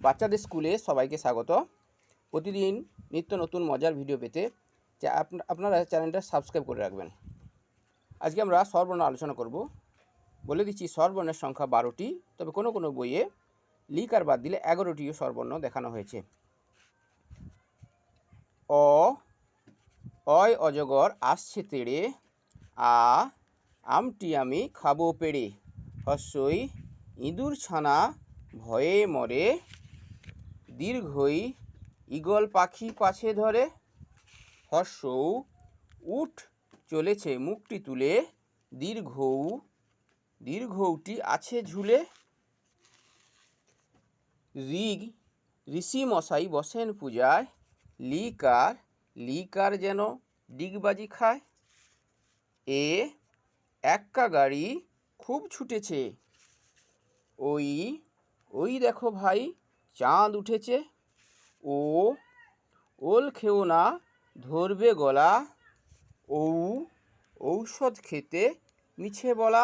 বাচ্চাদের স্কুলে সবাইকে স্বাগত। প্রতিদিন নিত্য নতুন মজার ভিডিও পেতে আপনারা চ্যানেলটা সাবস্ক্রাইব করে রাখবেন। আজকে আমরা স্বরবর্ণ আলোচনা করব। বলে দিচ্ছি, স্বরবর্ণের সংখ্যা 12টি, তবে কোনো কোনো বইয়ে লিকার বাদ দিলে 11টিও স্বরবর্ণ দেখানো হয়েছে। অয় অজগর আসছে তেড়ে, আমটি আমি খাবো পেড়ে, হস্যই ইঁদুর ছানা ভয়ে মরে, দীর্ঘই ঈগল পাখি পাছে ধরে, হর্ষৌ উঠ চলেছে মুখটি তুলে, দীর্ঘৌটি আছে ঝুলে, ঋষি মশাই বসেন পূজায়, লিকার যেন ডিগবাজি খায়, এক্কা গাড়ি খুব ছুটেছে, ওই দেখো ভাই চাঁদ উঠেছে, ওল খেও না ধরবে গলা, ঔষধ খেতে মিছে বলা।